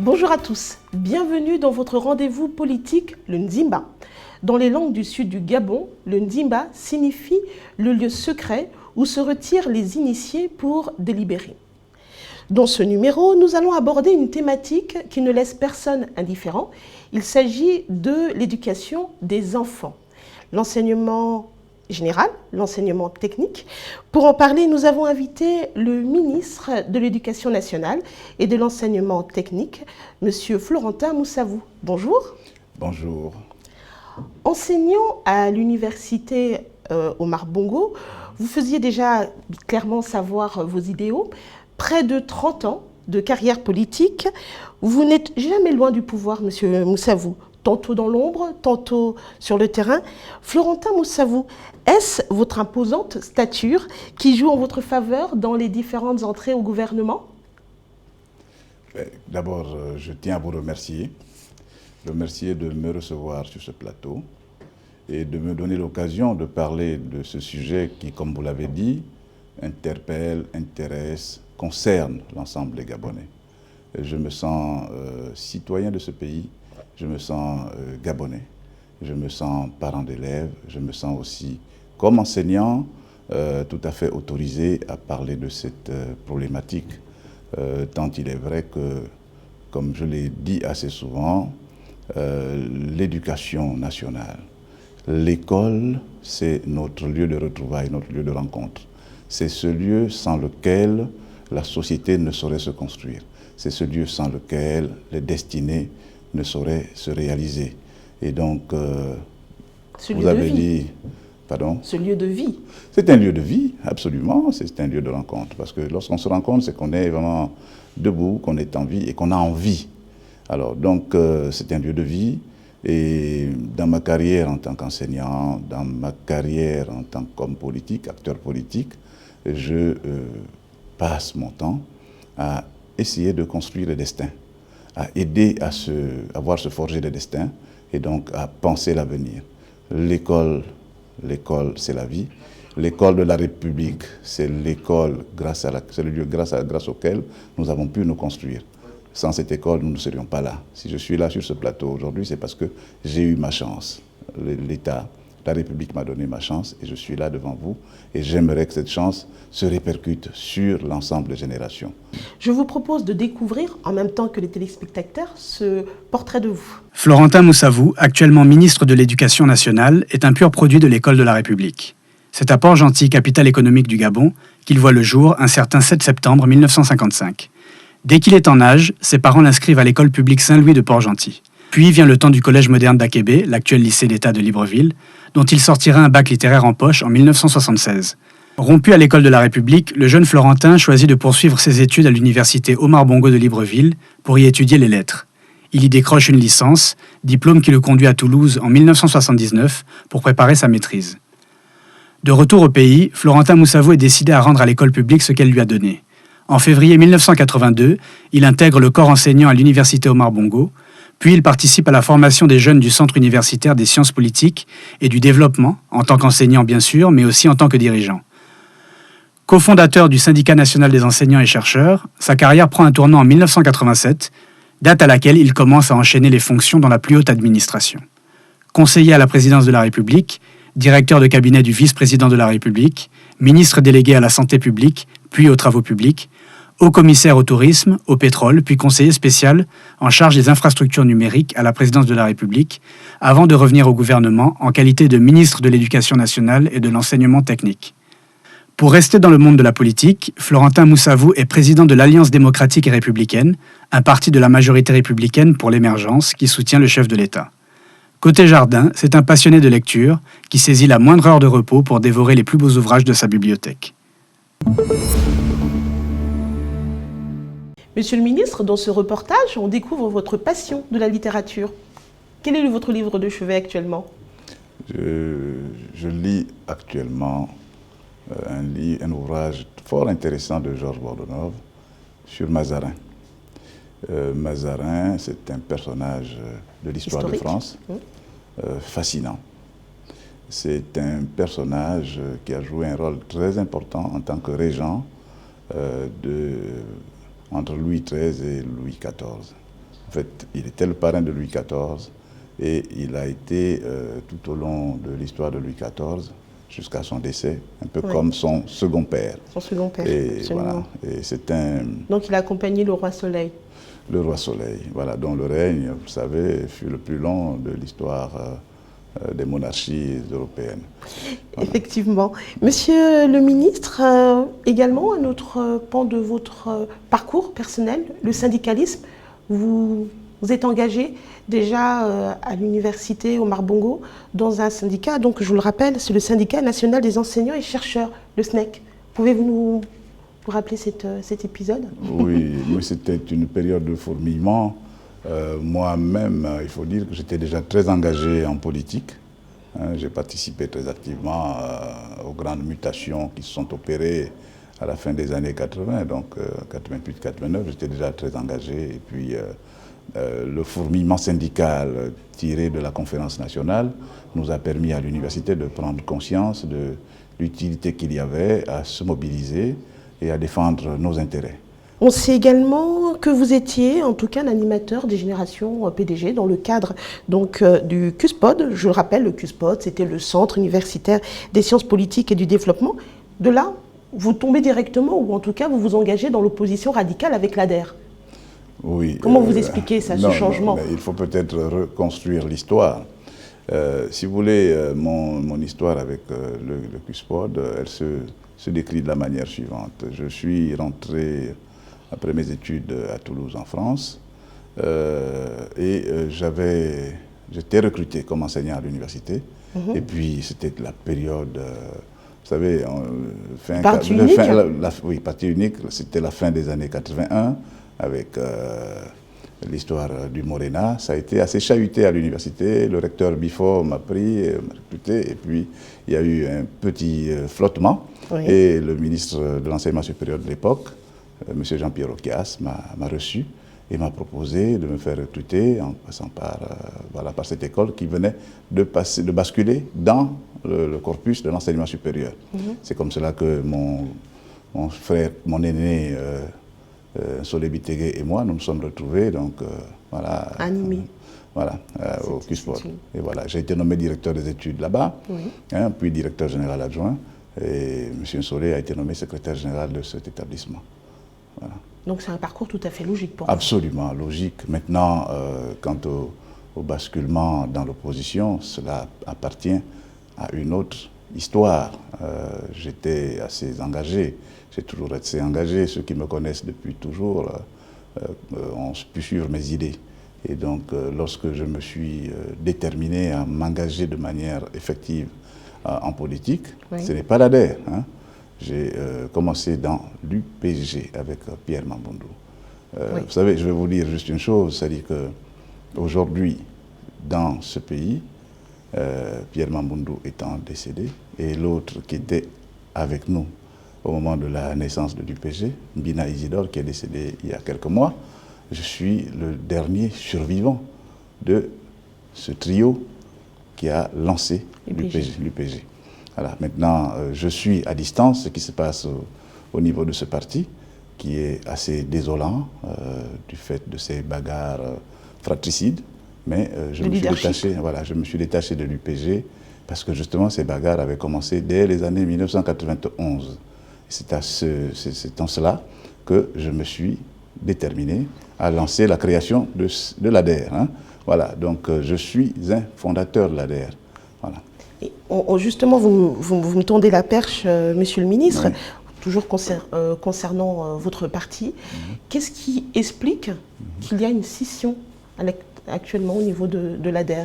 Bonjour à tous, bienvenue dans votre rendez-vous politique, le Ndimba. Dans les langues du sud du Gabon, le Ndimba signifie le lieu secret où se retirent les initiés pour délibérer. Dans ce numéro, nous allons aborder une thématique qui ne laisse personne indifférent. Il s'agit de l'éducation des enfants, l'enseignement général, l'enseignement technique. Pour en parler, nous avons invité le ministre de l'Éducation nationale et de l'enseignement technique, M. Florentin Moussavou. Bonjour. Bonjour. Enseignant à l'université Omar Bongo, vous faisiez déjà clairement savoir vos idéaux. Près de 30 ans de carrière politique, vous n'êtes jamais loin du pouvoir, M. Moussavou. Tantôt dans l'ombre, tantôt sur le terrain. Florentin Moussavou, est-ce votre imposante stature qui joue en votre faveur dans les différentes entrées au gouvernement? D'abord, je tiens à vous remercier de me recevoir sur ce plateau et de me donner l'occasion de parler de ce sujet qui, comme vous l'avez dit, interpelle, intéresse, concerne l'ensemble des Gabonais. Je me sens citoyen de ce pays. Je me sens gabonais, je me sens parent d'élèves, je me sens aussi comme enseignant tout à fait autorisé à parler de cette problématique, tant il est vrai que, comme je l'ai dit assez souvent, l'éducation nationale, l'école, c'est notre lieu de retrouvailles, notre lieu de rencontre. C'est ce lieu sans lequel la société ne saurait se construire. C'est ce lieu sans lequel les destinées ne saurait se réaliser. Et donc, vous avez dit... Pardon? Ce lieu de vie. C'est un lieu de vie, absolument. C'est un lieu de rencontre. Parce que lorsqu'on se rencontre, c'est qu'on est vraiment debout, qu'on est en vie et qu'on a envie. Alors, donc, c'est un lieu de vie. Et dans ma carrière en tant qu'enseignant, dans ma carrière en tant qu'homme politique, acteur politique, je passe mon temps à essayer de construire le destin, à aider à voir se forger des destins et donc à penser l'avenir. L'école, c'est la vie. L'école de la République, c'est l'école, c'est le lieu grâce auquel nous avons pu nous construire. Sans cette école, nous ne serions pas là. Si je suis là sur ce plateau aujourd'hui, c'est parce que j'ai eu ma chance. L'État, la République m'a donné ma chance et je suis là devant vous. Et j'aimerais que cette chance se répercute sur l'ensemble des générations. Je vous propose de découvrir, en même temps que les téléspectateurs, ce portrait de vous. Florentin Moussavou, actuellement ministre de l'Éducation nationale, est un pur produit de l'école de la République. C'est à Port-Gentil, capitale économique du Gabon, qu'il voit le jour un certain 7 septembre 1955. Dès qu'il est en âge, ses parents l'inscrivent à l'école publique Saint-Louis de Port-Gentil. Puis vient le temps du collège moderne d'Akébé, l'actuel lycée d'État de Libreville, dont il sortira un bac littéraire en poche en 1976. Rompu à l'école de la République, le jeune Florentin choisit de poursuivre ses études à l'université Omar Bongo de Libreville pour y étudier les lettres. Il y décroche une licence, diplôme qui le conduit à Toulouse en 1979 pour préparer sa maîtrise. De retour au pays, Florentin Moussavou est décidé à rendre à l'école publique ce qu'elle lui a donné. En février 1982, il intègre le corps enseignant à l'université Omar Bongo, puis il participe à la formation des jeunes du Centre universitaire des sciences politiques et du développement, en tant qu'enseignant bien sûr, mais aussi en tant que dirigeant. Cofondateur du Syndicat national des enseignants et chercheurs, sa carrière prend un tournant en 1987, date à laquelle il commence à enchaîner les fonctions dans la plus haute administration. Conseiller à la présidence de la République, directeur de cabinet du vice-président de la République, ministre délégué à la santé publique, puis aux travaux publics, haut-commissaire au tourisme, au pétrole, puis conseiller spécial en charge des infrastructures numériques à la présidence de la République, avant de revenir au gouvernement en qualité de ministre de l'Éducation nationale et de l'enseignement technique. Pour rester dans le monde de la politique, Florentin Moussavou est président de l'Alliance démocratique et républicaine, un parti de la majorité républicaine pour l'émergence qui soutient le chef de l'État. Côté jardin, c'est un passionné de lecture qui saisit la moindre heure de repos pour dévorer les plus beaux ouvrages de sa bibliothèque. Monsieur le ministre, dans ce reportage, on découvre votre passion de la littérature. Quel est votre livre de chevet actuellement? Je lis actuellement un ouvrage fort intéressant de Georges Bordenave sur Mazarin. Mazarin, c'est un personnage de l'histoire de France, fascinant. C'est un personnage qui a joué un rôle très important en tant que régent entre Louis XIII et Louis XIV. En fait, il était le parrain de Louis XIV et il a été tout au long de l'histoire de Louis XIV jusqu'à son décès, un peu comme son second père. Son second père, et voilà. Et c'est un... Donc il a accompagné le roi Soleil. Le roi Soleil, voilà, dont le règne, vous savez, fut le plus long de l'histoire des monarchies européennes. Voilà. Effectivement. Monsieur le ministre, également un autre pan de votre parcours personnel, le syndicalisme. Vous êtes engagé déjà à l'université Omar Bongo dans un syndicat, donc je vous le rappelle, c'est le syndicat national des enseignants et chercheurs, le SNEC. Pouvez-vous nous rappeler cet épisode? Oui, c'était une période de fourmillement. Moi-même, il faut dire que j'étais déjà très engagé en politique. J'ai participé très activement aux grandes mutations qui se sont opérées à la fin des années 80, donc 88-89, j'étais déjà très engagé. Et puis le fourmillement syndical tiré de la conférence nationale nous a permis à l'université de prendre conscience de l'utilité qu'il y avait à se mobiliser et à défendre nos intérêts. On sait également que vous étiez, en tout cas, l'animateur des générations PDG dans le cadre donc, du CUSPOD. Je le rappelle, le CUSPOD, c'était le Centre universitaire des sciences politiques et du développement. De là, vous tombez directement, ou en tout cas, vous vous engagez dans l'opposition radicale avec l'ADER. Oui. Comment vous expliquez ça, ce changement? Il faut peut-être reconstruire l'histoire. Si vous voulez, mon histoire avec le CUSPOD, elle se décrit de la manière suivante. Je suis rentré après mes études à Toulouse en France et j'étais recruté comme enseignant à l'université. Et puis c'était la période, vous savez, parti unique. Oui, parti unique, c'était la fin des années 81 avec l'histoire du Morena. Ça a été assez chahuté à l'université. Le recteur Bifort m'a pris, m'a recruté, et puis il y a eu un petit flottement. Oui. Et le ministre de l'enseignement supérieur de l'époque, M. Jean-Pierre Okias, m'a reçu et m'a proposé de me faire recruter en passant par cette école qui venait de basculer dans le corpus de l'enseignement supérieur. C'est comme cela que mon frère, mon aîné, Solé Bitegué et moi, nous nous sommes retrouvés animés. Au CUSPOD. Et voilà, j'ai été nommé directeur des études là-bas, puis directeur général adjoint, et M. Solé a été nommé secrétaire général de cet établissement. Voilà. Donc c'est un parcours tout à fait logique pour vous. Absolument logique. Maintenant, quant au basculement dans l'opposition, cela appartient à une autre histoire. J'étais assez engagé, j'ai toujours été engagé. Ceux qui me connaissent depuis toujours ont pu suivre mes idées. Et donc, lorsque je me suis déterminé à m'engager de manière effective en politique, ce n'est pas l'ADER. J'ai commencé dans l'UPG avec Pierre Mamboundou. Vous savez, je vais vous dire juste une chose, c'est-à-dire qu'aujourd'hui, dans ce pays, Pierre Mamboundou étant décédé, et l'autre qui était avec nous au moment de la naissance de l'UPG, Mbina Isidore, qui est décédé il y a quelques mois, je suis le dernier survivant de ce trio qui a lancé l'UPG. Voilà. Maintenant, je suis à distance ce qui se passe au niveau de ce parti, qui est assez désolant du fait de ces bagarres fratricides. Mais je me suis détaché de l'UPG parce que justement ces bagarres avaient commencé dès les années 1991. C'est en cela que je me suis déterminé à lancer la création de l'ADER. Voilà, donc je suis un fondateur de l'ADER. Voilà. Et justement, vous me tendez la perche, monsieur le ministre, toujours concernant votre parti. Qu'est-ce qui explique qu'il y a une scission actuellement au niveau de l'ADER?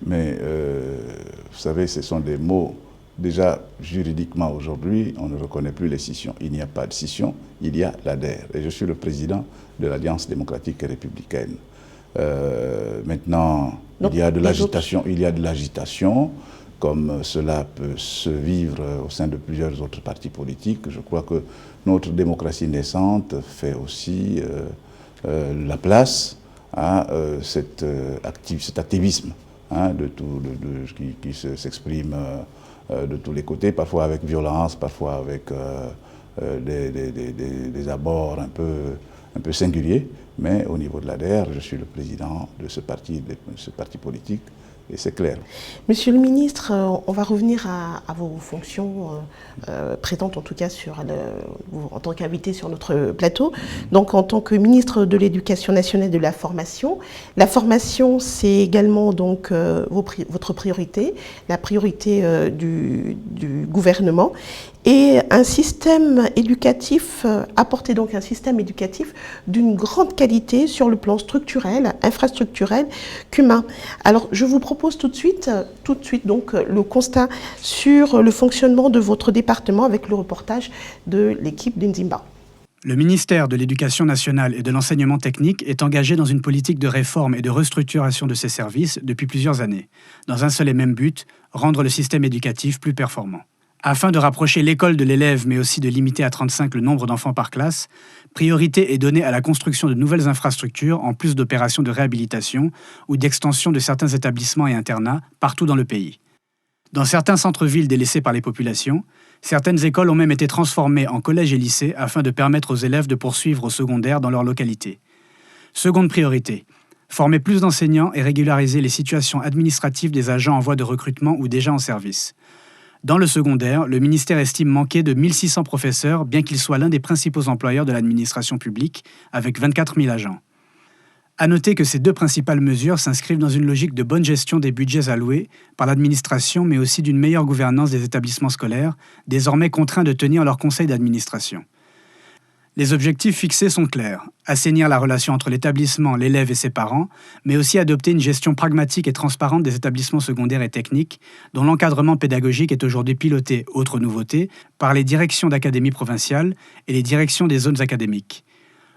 Mais vous savez, ce sont des mots déjà, juridiquement aujourd'hui, on ne reconnaît plus les scissions. Il n'y a pas de scission, il y a l'ADER. Et je suis le président de l'Alliance démocratique et républicaine. Maintenant, il y a de l'agitation, comme cela peut se vivre au sein de plusieurs autres partis politiques. Je crois que notre démocratie naissante fait aussi la place à cet activisme qui s'exprime de tous les côtés, parfois avec violence, parfois avec des abords un peu singuliers. Mais au niveau de l'ADER, je suis le président de ce parti politique. Et c'est clair. Monsieur le ministre, on va revenir à vos fonctions présentes, en tout cas en tant qu'invité sur notre plateau. Donc, en tant que ministre de l'Éducation nationale et de la formation, c'est également donc votre priorité, la priorité du gouvernement. Et un système éducatif, apporter donc un système éducatif d'une grande qualité sur le plan structurel, infrastructurel qu'humain. Alors, je vous propose tout de suite donc le constat sur le fonctionnement de votre département avec le reportage de l'équipe d'Nzimba. Le ministère de l'Éducation nationale et de l'enseignement technique est engagé dans une politique de réforme et de restructuration de ses services depuis plusieurs années, dans un seul et même but, rendre le système éducatif plus performant. Afin de rapprocher l'école de l'élève, mais aussi de limiter à 35 le nombre d'enfants par classe, priorité est donnée à la construction de nouvelles infrastructures en plus d'opérations de réhabilitation ou d'extension de certains établissements et internats partout dans le pays. Dans certains centres-villes délaissés par les populations, certaines écoles ont même été transformées en collèges et lycées afin de permettre aux élèves de poursuivre au secondaire dans leur localité. Seconde priorité, former plus d'enseignants et régulariser les situations administratives des agents en voie de recrutement ou déjà en service. Dans le secondaire, le ministère estime manquer de 1600 professeurs, bien qu'il soit l'un des principaux employeurs de l'administration publique, avec 24 000 agents. À noter que ces deux principales mesures s'inscrivent dans une logique de bonne gestion des budgets alloués par l'administration, mais aussi d'une meilleure gouvernance des établissements scolaires, désormais contraints de tenir leur conseil d'administration. Les objectifs fixés sont clairs, assainir la relation entre l'établissement, l'élève et ses parents, mais aussi adopter une gestion pragmatique et transparente des établissements secondaires et techniques, dont l'encadrement pédagogique est aujourd'hui piloté, autre nouveauté, par les directions d'académies provinciales et les directions des zones académiques.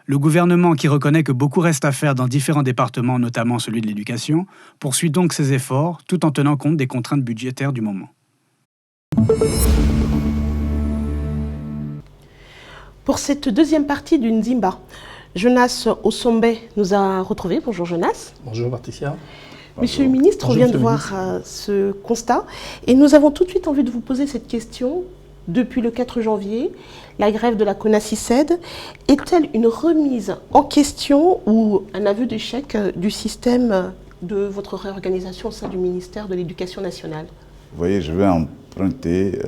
Le gouvernement, qui reconnaît que beaucoup reste à faire dans différents départements, notamment celui de l'éducation, poursuit donc ses efforts, tout en tenant compte des contraintes budgétaires du moment. Pour cette deuxième partie du Nzimba, Jonas Osombe nous a retrouvés. Bonjour Jonas. Bonjour Patricia. Monsieur le ministre, on vient de voir ce constat et nous avons tout de suite envie de vous poser cette question. Depuis le 4 janvier, la grève de la CONACYCED est-elle une remise en question ou un aveu d'échec du système de votre réorganisation au sein du ministère de l'Éducation nationale? Vous voyez, je vais emprunter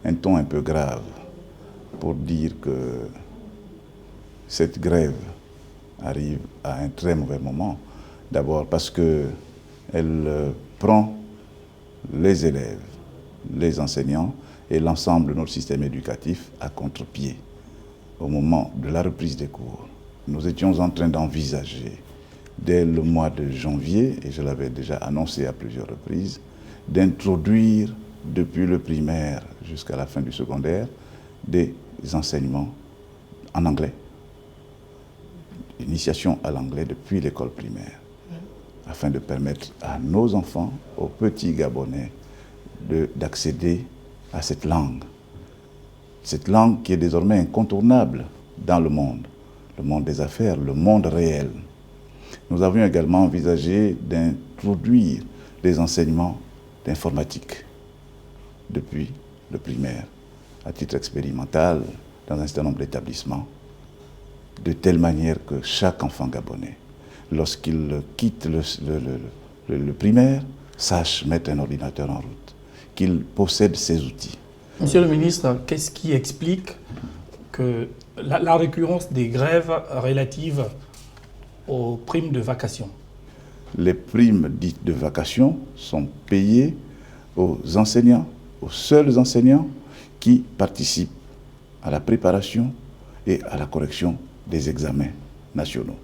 un ton un peu grave pour dire que cette grève arrive à un très mauvais moment. D'abord parce qu'elle prend les élèves, les enseignants et l'ensemble de notre système éducatif à contre-pied. Au moment de la reprise des cours, nous étions en train d'envisager, dès le mois de janvier, et je l'avais déjà annoncé à plusieurs reprises, d'introduire depuis le primaire jusqu'à la fin du secondaire des enseignements en anglais, initiation à l'anglais depuis l'école primaire, afin de permettre à nos enfants, aux petits Gabonais, d'accéder à cette langue qui est désormais incontournable dans le monde des affaires, le monde réel. Nous avions également envisagé d'introduire des enseignements d'informatique depuis le primaire, à titre expérimental, dans un certain nombre d'établissements, de telle manière que chaque enfant gabonais, lorsqu'il quitte le primaire, sache mettre un ordinateur en route, qu'il possède ces outils. Monsieur le ministre, qu'est-ce qui explique que la récurrence des grèves relatives aux primes de vacation? Les primes dites de vacation sont payées aux enseignants, aux seuls enseignants qui participent à la préparation et à la correction des examens nationaux,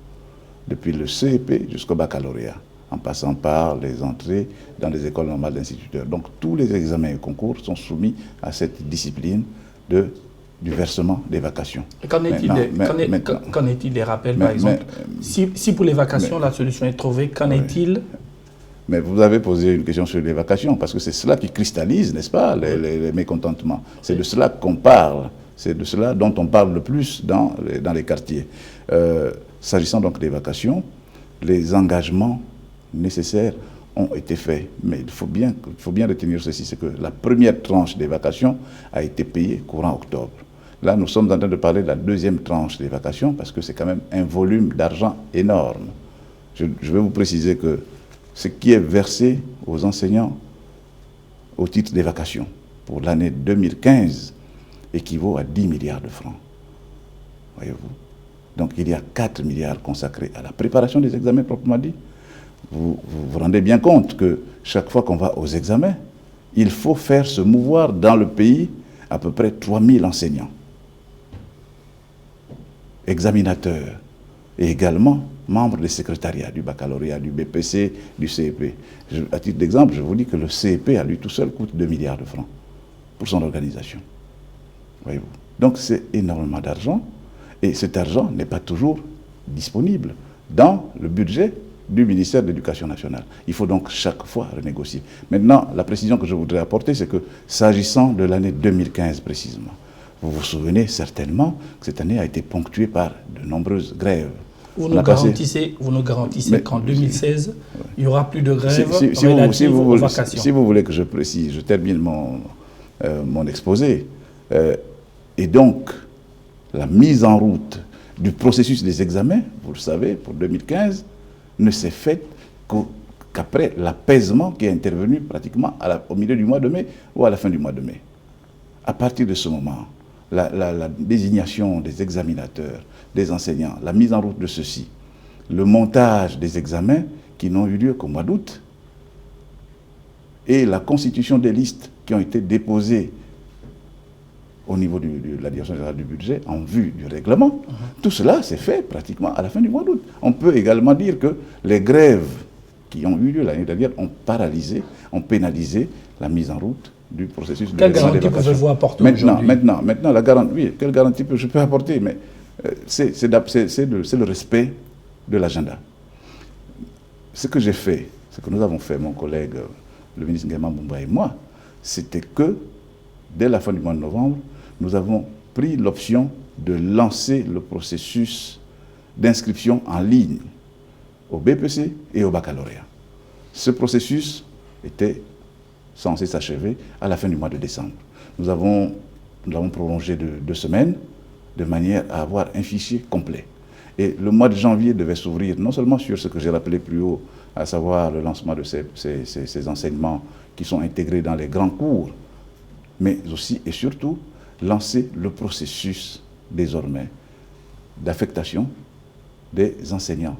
depuis le CEP jusqu'au baccalauréat. en passant par les entrées dans les écoles normales d'instituteurs. Donc tous les examens et concours sont soumis à cette discipline du versement des vacations. Qu'en est-il des rappels, par exemple? Si pour les vacations, la solution est trouvée, qu'en est-il? Mais vous avez posé une question sur les vacations, parce que c'est cela qui cristallise, n'est-ce pas, les mécontentements. C'est de cela qu'on parle, c'est de cela dont on parle le plus dans les quartiers. S'agissant donc des vacations, les engagements nécessaires ont été faits. Mais il faut bien retenir ceci, c'est que la première tranche des vacations a été payée courant octobre. Là, nous sommes en train de parler de la deuxième tranche des vacations, parce que c'est quand même un volume d'argent énorme. Je vais vous préciser que ce qui est versé aux enseignants au titre des vacations pour l'année 2015 équivaut à 10 milliards de francs. Voyez-vous? Donc il y a 4 milliards consacrés à la préparation des examens proprement dit. Vous vous rendez bien compte que chaque fois qu'on va aux examens, il faut faire se mouvoir dans le pays à peu près 3000 enseignants, examinateurs et également membres des secrétariats du baccalauréat, du BPC, du CEP. À titre d'exemple, je vous dis que le CEP à lui tout seul coûte 2 milliards de francs pour son organisation. Voyez-vous. Donc c'est énormément d'argent et cet argent n'est pas toujours disponible dans le budget du ministère de l'Éducation nationale. Il faut donc chaque fois renégocier. Maintenant, la précision que je voudrais apporter, c'est que s'agissant de l'année 2015 précisément, vous vous souvenez certainement que cette année a été ponctuée par de nombreuses grèves. Vous nous garantissez qu'en 2016, il n'y aura plus de grève relative aux vacations. Si vous voulez que je précise, je termine mon exposé. Et donc, la mise en route du processus des examens, vous le savez, pour 2015, ne s'est faite qu'après l'apaisement qui est intervenu pratiquement au milieu du mois de mai ou à la fin du mois de mai. À partir de ce moment, la désignation des examinateurs, des enseignants, la mise en route de ceux-ci, le montage des examens qui n'ont eu lieu qu'au mois d'août et la constitution des listes qui ont été déposées au niveau de la Direction générale du budget en vue du règlement, tout cela s'est fait pratiquement à la fin du mois d'août. On peut également dire que les grèves qui ont eu lieu l'année dernière ont paralysé, ont pénalisé la mise en route du processus de quelle garantie pouvez-vous apporter aujourd'hui? Maintenant, la garantie, oui, quelle garantie je peux apporter? Mais c'est le respect de l'agenda. Ce que j'ai fait, ce que nous avons fait, mon collègue, le ministre Nguema Mumba et moi, c'était que, dès la fin du mois de novembre, nous avons pris l'option de lancer le processus d'inscription en ligne au BPC et au baccalauréat. Ce processus était censé s'achever à la fin du mois de décembre. Nous l'avons prolongé de 2 semaines, de manière à avoir un fichier complet. Et le mois de janvier devait s'ouvrir non seulement sur ce que j'ai rappelé plus haut, à savoir le lancement de ces enseignements qui sont intégrés dans les grands cours, mais aussi et surtout lancer le processus désormais d'affectation des enseignants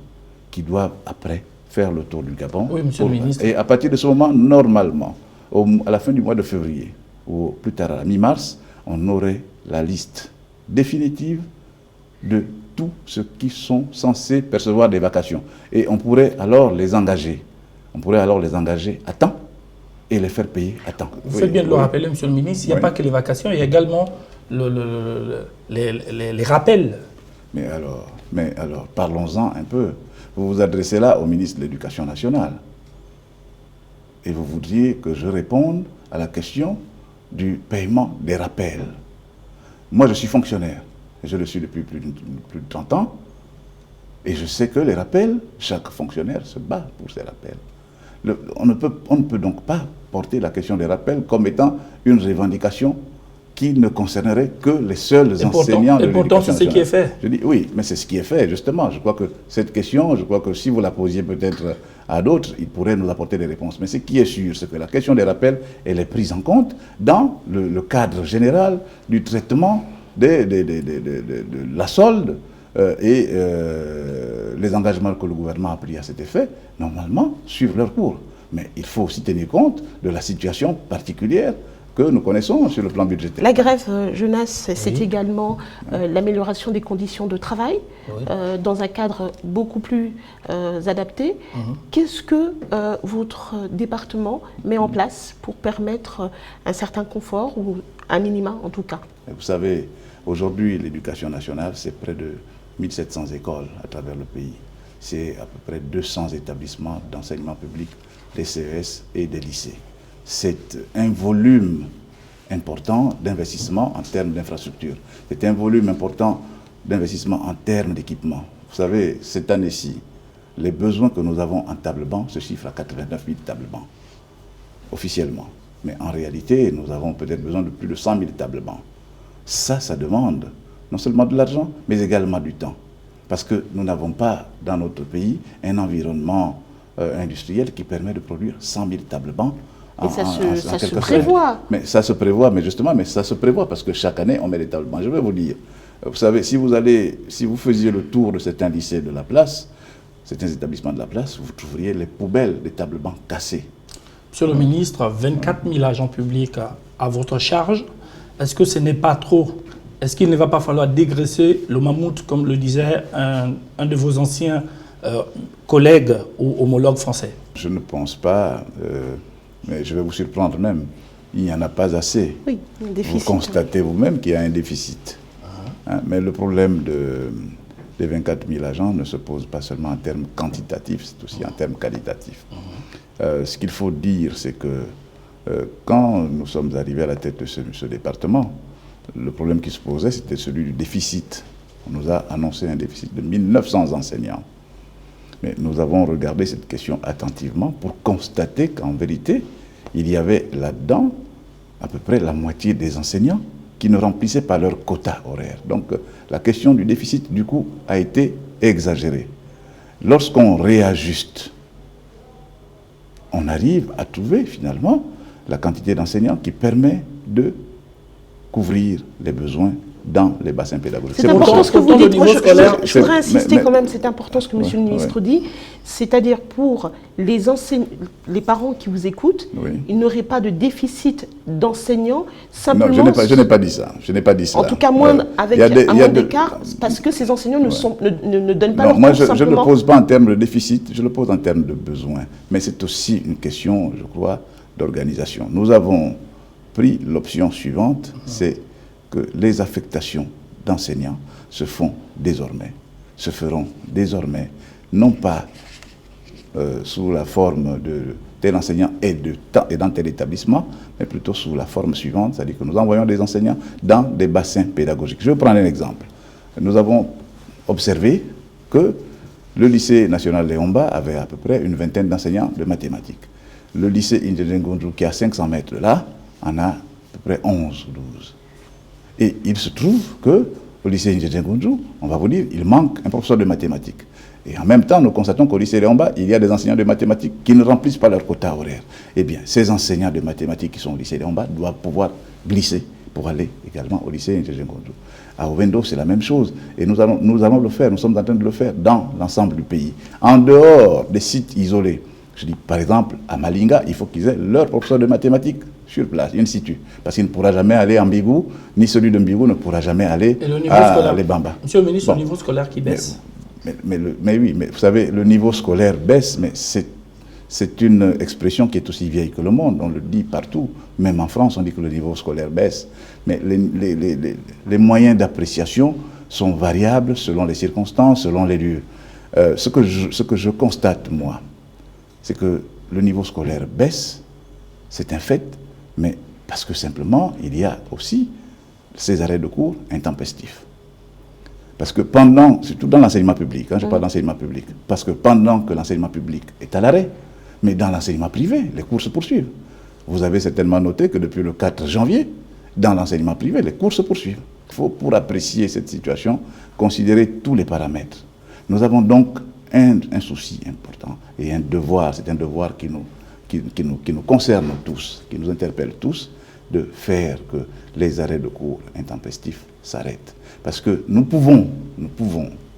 qui doivent après faire le tour du Gabon. Oui, monsieur le ministre. Et à partir de ce moment, normalement, à la fin du mois de février, ou plus tard à la mi-mars, on aurait la liste définitive de tous ceux qui sont censés percevoir des vacations. Et on pourrait alors les engager. On pourrait alors les engager à temps et les faire payer à temps. Vous faites bien de le rappeler, monsieur le ministre, il n'y a pas que les vacations, il y a également les rappels. Mais alors, parlons-en un peu. Vous vous adressez là au ministre de l'Éducation nationale. Et vous voudriez que je réponde à la question du paiement des rappels. Moi, je suis fonctionnaire. Je le suis depuis plus de 30 ans. Et je sais que les rappels, chaque fonctionnaire se bat pour ses rappels. On ne peut donc pas porter la question des rappels comme étant une revendication qui ne concernerait que les seuls enseignants de l'éducation nationale. Et pourtant, c'est ce qui est fait. Je dis oui, mais c'est ce qui est fait, justement. Je crois que cette question, si vous la posiez peut-être à d'autres, ils pourraient nous apporter des réponses. Mais ce qui est sûr, c'est que la question des rappels, elle est prise en compte dans le cadre général du traitement de la solde et les engagements que le gouvernement a pris à cet effet, normalement, suivent leur cours. Mais il faut aussi tenir compte de la situation particulière que nous connaissons sur le plan budgétaire. La grève, Jonas, c'est également l'amélioration des conditions de travail dans un cadre beaucoup plus adapté. Qu'est-ce que votre département met en place pour permettre un certain confort, ou un minima en tout cas? Vous savez, aujourd'hui, l'éducation nationale, c'est près de 1700 écoles à travers le pays. C'est à peu près 200 établissements d'enseignement public, des CES et des lycées. C'est un volume important d'investissement en termes d'infrastructure. C'est un volume important d'investissement en termes d'équipement. Vous savez, cette année-ci, les besoins que nous avons en table-banc se chiffrent à 89 000 table-bancs, officiellement. Mais en réalité, nous avons peut-être besoin de plus de 100 000 table-bancs. Ça demande non seulement de l'argent, mais également du temps. Parce que nous n'avons pas, dans notre pays, un environnement industriel qui permet de produire 100 000 table-bancs. Et ça se prévoit. Mais ça se prévoit, mais justement, ça se prévoit parce que chaque année, on met des table-bancs. Je vais vous dire, vous savez, si vous faisiez le tour de certains lycées de la place, certains établissements de la place, vous trouveriez les poubelles des table-bancs cassés. Monsieur le ministre, 24 000 agents publics à votre charge. Est-ce que ce n'est pas trop? Est-ce qu'il ne va pas falloir dégraisser le mammouth, comme le disait un de vos anciens collègues ou homologues français? Je ne pense pas, mais je vais vous surprendre même. Il n'y en a pas assez. Oui, un déficit. Vous constatez vous-même qu'il y a un déficit. Hein, mais le problème des 24 000 agents ne se pose pas seulement en termes quantitatifs, c'est aussi en termes qualitatifs. Ce qu'il faut dire, c'est que quand nous sommes arrivés à la tête de ce département, le problème qui se posait, c'était celui du déficit. On nous a annoncé un déficit de 1900 enseignants. Mais nous avons regardé cette question attentivement pour constater qu'en vérité, il y avait là-dedans à peu près la moitié des enseignants qui ne remplissaient pas leur quota horaire. Donc la question du déficit, du coup, a été exagérée. Lorsqu'on réajuste, on arrive à trouver finalement la quantité d'enseignants qui permet de couvrir les besoins dans les bassins pédagogiques. C'est important ce que vous dites. Moi, je voudrais insister quand même, c'est important ce que Monsieur le ministre dit, c'est-à-dire pour les parents qui vous écoutent, il n'y aurait pas de déficit d'enseignants, simplement... Non, je n'ai pas dit ça. Je n'ai pas dit ça. En tout cas, moins avec un moins d'écart, parce que ces enseignants ne donnent pas leur moi, cours, je ne le pose pas en termes de déficit, je le pose en termes de besoin. Mais c'est aussi une question, je crois, d'organisation. Nous avons pris l'option suivante, c'est que les affectations d'enseignants se feront désormais, non pas sous la forme de tel enseignant et dans tel établissement, mais plutôt sous la forme suivante, c'est-à-dire que nous envoyons des enseignants dans des bassins pédagogiques. Je vais prendre un exemple. Nous avons observé que le lycée national Léomba avait à peu près une vingtaine d'enseignants de mathématiques. Le lycée Indjengonjou, qui est à 500 mètres de là, en a à peu près 11 ou 12. Et il se trouve que au lycée Indjengonjou, on va vous dire, il manque un professeur de mathématiques. Et en même temps, nous constatons qu'au lycée Léomba, il y a des enseignants de mathématiques qui ne remplissent pas leur quota horaire. Eh bien, ces enseignants de mathématiques qui sont au lycée Léomba doivent pouvoir glisser pour aller également au lycée Indjengonjou. À Ovendo, c'est la même chose. Et nous allons le faire, nous sommes en train de le faire dans l'ensemble du pays. En dehors des sites isolés, je dis par exemple à Malinga, il faut qu'ils aient leur professeur de mathématiques sur place, in situ. Parce qu'il ne pourra jamais aller en Bigou, ni celui de Mbigou ne pourra jamais aller à Lebamba. Monsieur le ministre, le niveau scolaire qui baisse. Mais oui, mais vous savez, le niveau scolaire baisse, mais c'est une expression qui est aussi vieille que le monde. On le dit partout. Même en France, on dit que le niveau scolaire baisse. Mais les moyens d'appréciation sont variables selon les circonstances, selon les lieux. Ce que je constate, moi, c'est que le niveau scolaire baisse, c'est un fait, mais parce que simplement, il y a aussi ces arrêts de cours intempestifs. Parce que surtout dans l'enseignement public, je parle d'enseignement public, parce que pendant que l'enseignement public est à l'arrêt, mais dans l'enseignement privé, les cours se poursuivent. Vous avez certainement noté que depuis le 4 janvier, dans l'enseignement privé, les cours se poursuivent. Il faut, pour apprécier cette situation, considérer tous les paramètres. Nous avons donc un souci important et un devoir, c'est un devoir qui nous concerne tous, qui nous interpelle tous, de faire que les arrêts de cours intempestifs s'arrêtent. Parce que nous pouvons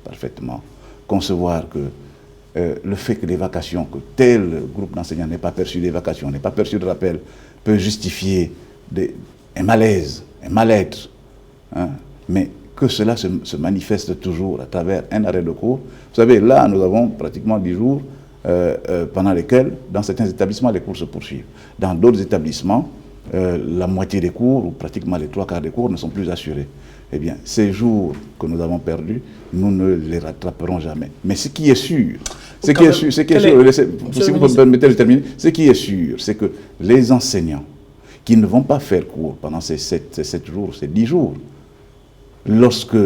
parfaitement concevoir que le fait que les vacations, que tel groupe d'enseignants n'ait pas perçu des vacations, n'ait pas perçu de rappel, peut justifier un malaise, un mal-être, hein, mais que cela se manifeste toujours à travers un arrêt de cours. Vous savez, là, nous avons pratiquement 10 jours pendant lesquels, dans certains établissements, les cours se poursuivent. Dans d'autres établissements, la moitié des cours, ou pratiquement les 3/4 des cours, ne sont plus assurés. Eh bien, ces jours que nous avons perdus, nous ne les rattraperons jamais. Mais ce qui est sûr, si vous me permettez de terminer, ce qui est sûr, c'est que les enseignants qui ne vont pas faire cours pendant ces 7 jours, ces 10 jours, lorsque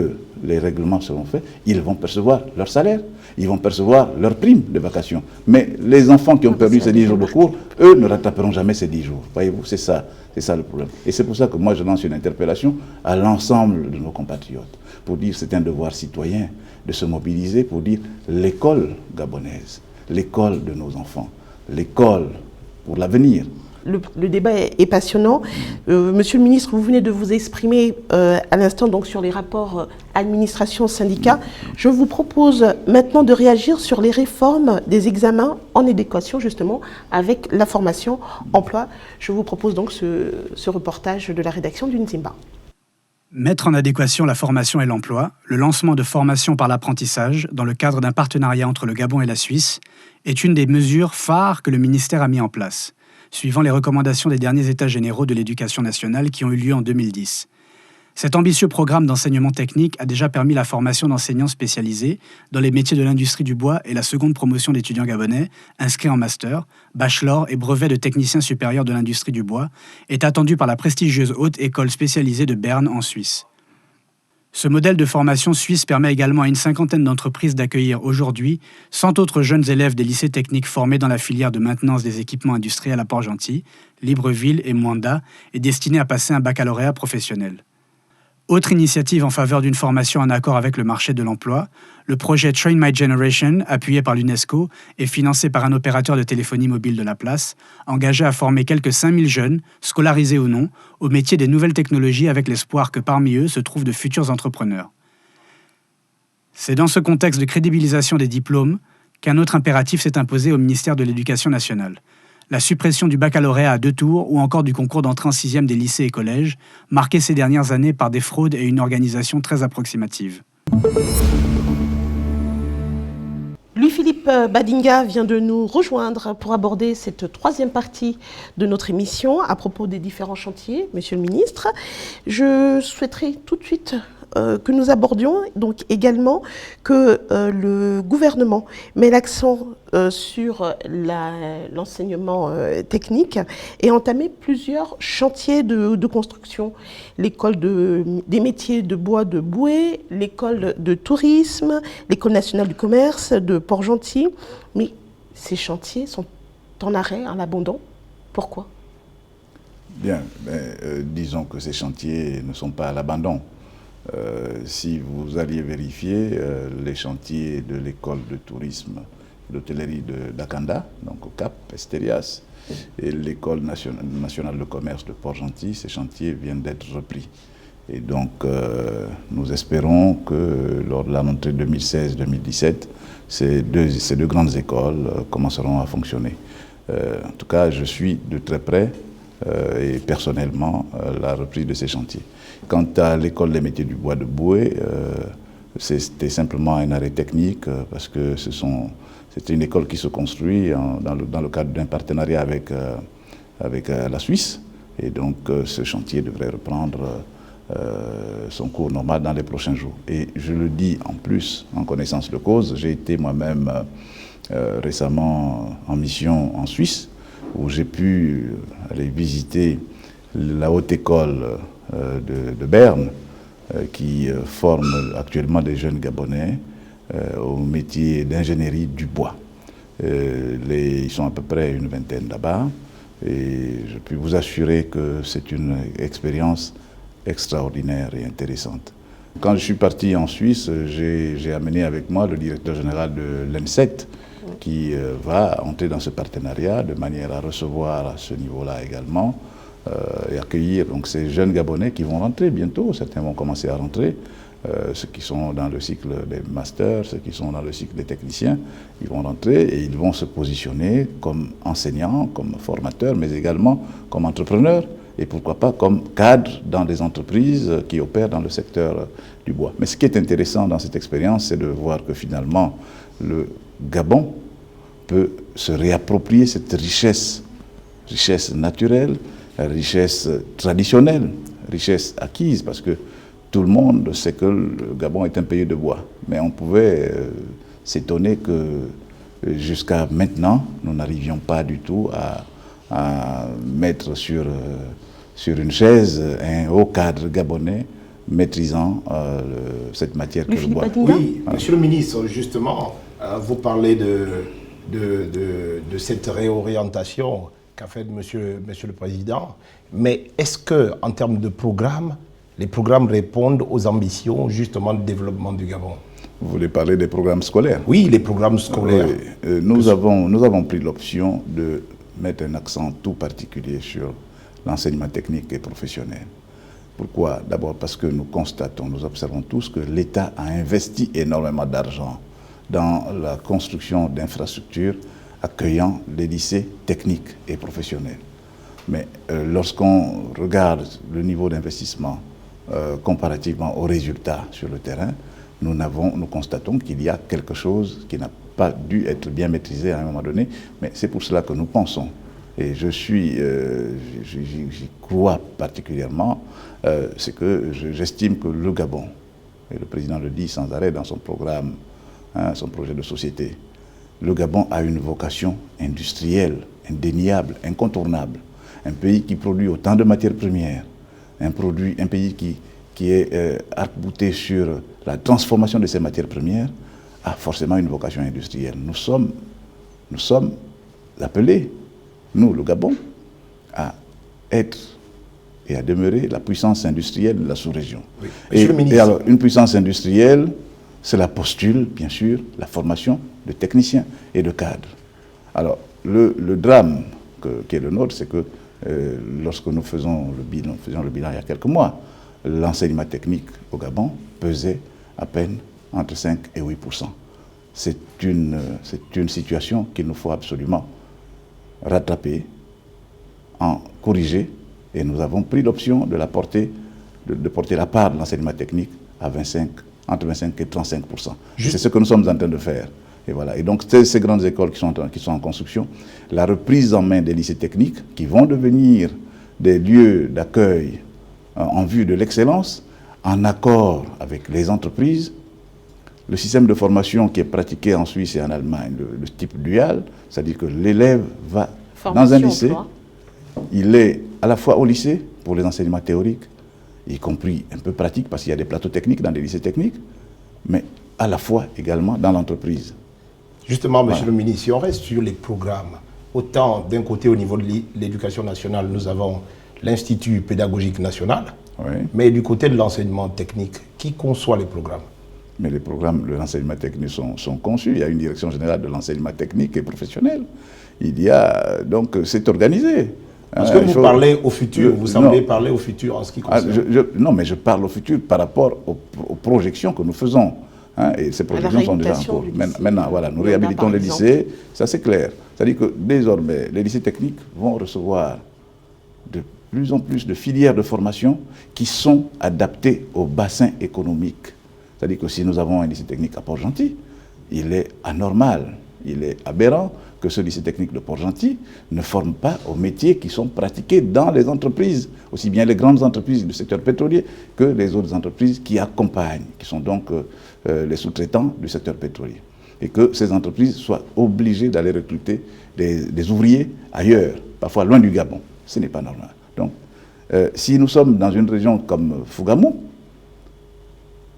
les règlements seront faits, ils vont percevoir leur salaire, ils vont percevoir leur prime de vacation. Mais les enfants qui ont perdu ces 10 jours de cours, eux ne rattraperont jamais ces 10 jours. Voyez-vous, c'est ça le problème. Et c'est pour ça que moi je lance une interpellation à l'ensemble de nos compatriotes, pour dire que c'est un devoir citoyen de se mobiliser, pour dire l'école gabonaise, l'école de nos enfants, l'école pour l'avenir. Le débat est passionnant. Monsieur le ministre, vous venez de vous exprimer à l'instant donc sur les rapports administration-syndicat. Je vous propose maintenant de réagir sur les réformes des examens en adéquation justement avec la formation emploi. Je vous propose donc ce reportage de la rédaction du Nzimba. Mettre en adéquation la formation et l'emploi, le lancement de formation par l'apprentissage dans le cadre d'un partenariat entre le Gabon et la Suisse est une des mesures phares que le ministère a mis en place, suivant les recommandations des derniers États généraux de l'éducation nationale qui ont eu lieu en 2010. Cet ambitieux programme d'enseignement technique a déjà permis la formation d'enseignants spécialisés dans les métiers de l'industrie du bois et la seconde promotion d'étudiants gabonais inscrits en master, bachelor et brevet de technicien supérieur de l'industrie du bois est attendu par la prestigieuse Haute École spécialisée de Berne en Suisse. Ce modèle de formation suisse permet également à une 50aine d'entreprises d'accueillir aujourd'hui 100 autres jeunes élèves des lycées techniques formés dans la filière de maintenance des équipements industriels à Port-Gentil, Libreville et Mwanda et destinés à passer un baccalauréat professionnel. Autre initiative en faveur d'une formation en accord avec le marché de l'emploi, le projet Train My Generation, appuyé par l'UNESCO et financé par un opérateur de téléphonie mobile de la place, engagé à former quelques 5000 jeunes, scolarisés ou non, au métier des nouvelles technologies avec l'espoir que parmi eux se trouvent de futurs entrepreneurs. C'est dans ce contexte de crédibilisation des diplômes qu'un autre impératif s'est imposé au ministère de l'Éducation nationale. La suppression du baccalauréat à 2 tours ou encore du concours d'entrée en 6e des lycées et collèges, marqué ces dernières années par des fraudes et une organisation très approximative. Louis-Philippe Badinga vient de nous rejoindre pour aborder cette 3e partie de notre émission à propos des différents chantiers, Monsieur le ministre. Je souhaiterais tout de suite que nous abordions donc également que le gouvernement met l'accent sur l'enseignement technique et entamé plusieurs chantiers de construction. L'école des métiers de bois de Boué, l'école de tourisme, l'école nationale du commerce de Port-Gentil. Mais ces chantiers sont en arrêt, en abandon. Pourquoi ? Bien, disons que ces chantiers ne sont pas à l'abandon. Si vous alliez vérifier les chantiers de l'école de tourisme et d'hôtellerie d'Akanda, donc au Cap, Esterias, et l'école nationale de commerce de Port-Gentil, ces chantiers viennent d'être repris. Et donc, nous espérons que lors de la rentrée 2016-2017, ces deux grandes écoles commenceront à fonctionner. En tout cas, je suis de très près et personnellement la reprise de ces chantiers. Quant à l'école des métiers du bois de Boué, c'était simplement un arrêt technique parce que c'était une école qui se construit dans le cadre d'un partenariat avec la Suisse. Et donc ce chantier devrait reprendre son cours normal dans les prochains jours. Et je le dis en plus, en connaissance de cause, j'ai été moi-même récemment en mission en Suisse, où j'ai pu aller visiter la haute école de Berne, qui forme actuellement des jeunes Gabonais au métier d'ingénierie du bois. Ils sont à peu près une vingtaine là-bas, et je peux vous assurer que c'est une expérience extraordinaire et intéressante. Quand je suis parti en Suisse, j'ai amené avec moi le directeur général de l'ENSET, qui va entrer dans ce partenariat de manière à recevoir à ce niveau-là également et accueillir donc ces jeunes Gabonais qui vont rentrer bientôt. Certains vont commencer à rentrer, ceux qui sont dans le cycle des masters, ceux qui sont dans le cycle des techniciens, ils vont rentrer et ils vont se positionner comme enseignants, comme formateurs, mais également comme entrepreneurs et pourquoi pas comme cadre dans des entreprises qui opèrent dans le secteur du bois. Mais ce qui est intéressant dans cette expérience, c'est de voir que finalement, le Gabon peut se réapproprier cette richesse naturelle, richesse traditionnelle, richesse acquise, parce que tout le monde sait que le Gabon est un pays de bois. Mais on pouvait s'étonner que jusqu'à maintenant, nous n'arrivions pas du tout à mettre sur une chaise un haut cadre gabonais maîtrisant cette matière que le bois. Oui, Monsieur le ministre, justement, vous parlez de cette réorientation qu'a fait monsieur le Président, mais est-ce qu'en termes de programmes, les programmes répondent aux ambitions justement de développement du Gabon? Vous voulez parler des programmes scolaires? Oui, les programmes scolaires. Oui. Nous avons pris l'option de mettre un accent tout particulier sur l'enseignement technique et professionnel. Pourquoi? D'abord parce que nous constatons, nous observons tous que l'État a investi énormément d'argent dans la construction d'infrastructures accueillant les lycées techniques et professionnels. Mais lorsqu'on regarde le niveau d'investissement comparativement aux résultats sur le terrain, nous constatons qu'il y a quelque chose qui n'a pas dû être bien maîtrisé à un moment donné, mais c'est pour cela que nous pensons, et j'y crois particulièrement, c'est que j'estime que le Gabon, et le président le dit sans arrêt dans son programme, son projet de société, le Gabon a une vocation industrielle, indéniable, incontournable. Un pays qui produit autant de matières premières, un pays qui est arc-bouté sur la transformation de ces matières premières, a forcément une vocation industrielle. Nous sommes appelés, nous, le Gabon, à être et à demeurer la puissance industrielle de la sous-région. Oui. Et alors, une puissance industrielle, cela postule, bien sûr, la formation de techniciens et de cadres. Alors, le drame qui est le nôtre, c'est que lorsque nous faisions le bilan il y a quelques mois, l'enseignement technique au Gabon pesait à peine entre 5 et 8%. C'est une situation qu'il nous faut absolument rattraper, en corriger, et nous avons pris l'option de porter la part de l'enseignement technique à entre 25 et 35%. C'est ce que nous sommes en train de faire. Et voilà. Et donc, ces grandes écoles qui sont en construction, la reprise en main des lycées techniques qui vont devenir des lieux d'accueil en vue de l'excellence, en accord avec les entreprises, le système de formation qui est pratiqué en Suisse et en Allemagne, le type dual, c'est-à-dire que l'élève va dans un lycée, il est à la fois au lycée pour les enseignements théoriques, y compris un peu pratiques, parce qu'il y a des plateaux techniques dans les lycées techniques, mais à la fois également dans l'entreprise. Justement, Monsieur le ministre, si on reste sur les programmes, autant d'un côté au niveau de l'éducation nationale, nous avons l'Institut pédagogique national, mais du côté de l'enseignement technique, qui conçoit les programmes? Mais les programmes de l'enseignement technique sont conçus. Il y a une direction générale de l'enseignement technique et professionnel. Donc, c'est organisé. Parce que vous parlez au futur, vous semblez parler au futur en ce qui concerne... non, mais je parle au futur par rapport aux projections que nous faisons. Et ces projections sont déjà en cours. Maintenant, voilà, nous réhabilitons les lycées, ça c'est clair. C'est-à-dire que désormais, les lycées techniques vont recevoir de plus en plus de filières de formation qui sont adaptées au bassin économique. C'est-à-dire que si nous avons un lycée technique à Port-Gentil, il est anormal, il est aberrant que ce lycée technique de Port-Gentil ne forme pas aux métiers qui sont pratiqués dans les entreprises, aussi bien les grandes entreprises du secteur pétrolier que les autres entreprises qui accompagnent, qui sont donc les sous-traitants du secteur pétrolier. Et que ces entreprises soient obligées d'aller recruter des ouvriers ailleurs, parfois loin du Gabon. Ce n'est pas normal. Donc, si nous sommes dans une région comme Fougamou,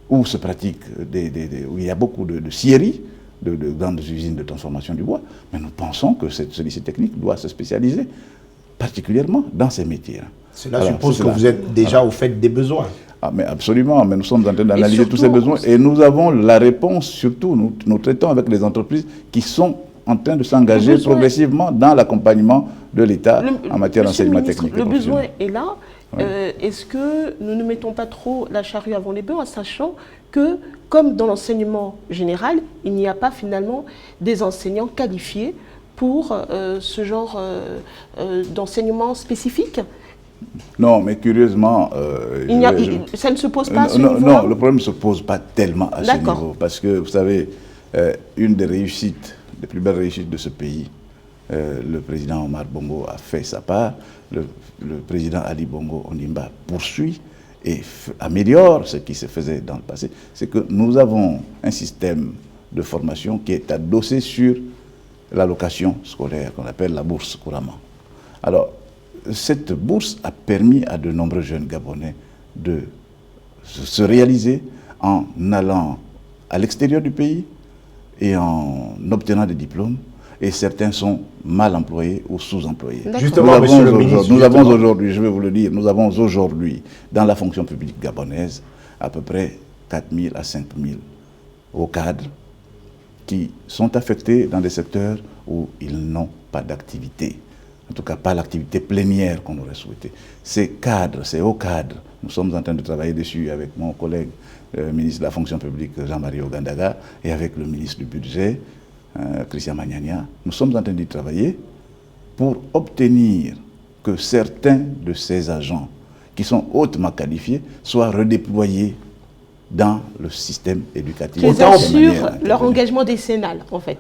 où se pratique où il y a beaucoup de scieries, de grandes usines de transformation du bois, mais nous pensons que ce lycée technique doit se spécialiser particulièrement dans ces métiers. Cela suppose que vous êtes déjà au fait des besoins. Ah, mais absolument, mais nous sommes en train d'analyser tous ces besoins et nous avons la réponse, surtout, nous traitons avec les entreprises qui sont en train de s'engager progressivement dans l'accompagnement de l'État en matière d'enseignement technique. Le besoin est là. Oui. Est-ce que nous ne mettons pas trop la charrue avant les bœufs en sachant que, comme dans l'enseignement général, il n'y a pas finalement des enseignants qualifiés pour ce genre d'enseignement spécifique? Non, mais curieusement... ça ne se pose pas à ce niveau? niveau-là? Non, le problème ne se pose pas tellement à ce niveau. Parce que, vous savez, une des réussites, des plus belles réussites de ce pays, le président Omar Bongo a fait sa part, le président Ali Bongo Ondimba poursuit et améliore ce qui se faisait dans le passé. C'est que nous avons un système de formation qui est adossé sur l'allocation scolaire, qu'on appelle la bourse couramment. Alors, cette bourse a permis à de nombreux jeunes Gabonais de se réaliser en allant à l'extérieur du pays et en obtenant des diplômes. Et certains sont mal employés ou sous-employés. Justement, monsieur le ministre, nous avons aujourd'hui, je vais vous le dire, nous avons aujourd'hui dans la fonction publique gabonaise à peu près 4 000 à 5 000 hauts cadres qui sont affectés dans des secteurs où ils n'ont pas d'activité. En tout cas, pas l'activité plénière qu'on aurait souhaité. Ces cadres, ces hauts cadres, nous sommes en train de travailler dessus avec mon collègue ministre de la fonction publique, Jean-Marie Ogandaga, et avec le ministre du budget, Christian Magnania. Nous sommes en train d'y travailler pour obtenir que certains de ces agents, qui sont hautement qualifiés, soient redéployés dans le système éducatif. Qu'ils assurent leur engagement décennal, en fait.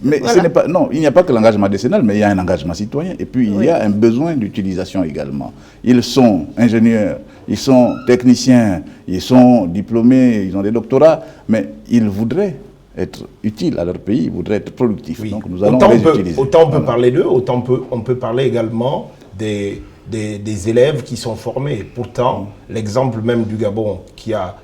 Mais voilà. Ce n'est pas, non, il n'y a pas que l'engagement décennal, mais il y a un engagement citoyen. Et puis, il y a un besoin d'utilisation également. Ils sont ingénieurs, ils sont techniciens, ils sont diplômés, ils ont des doctorats, mais ils voudraient être utiles à leur pays, ils voudraient être productifs. Oui. Donc, nous allons les utiliser. Autant on peut parler d'eux, autant on peut parler également des élèves qui sont formés. Pourtant, l'exemple même du Gabon, qui a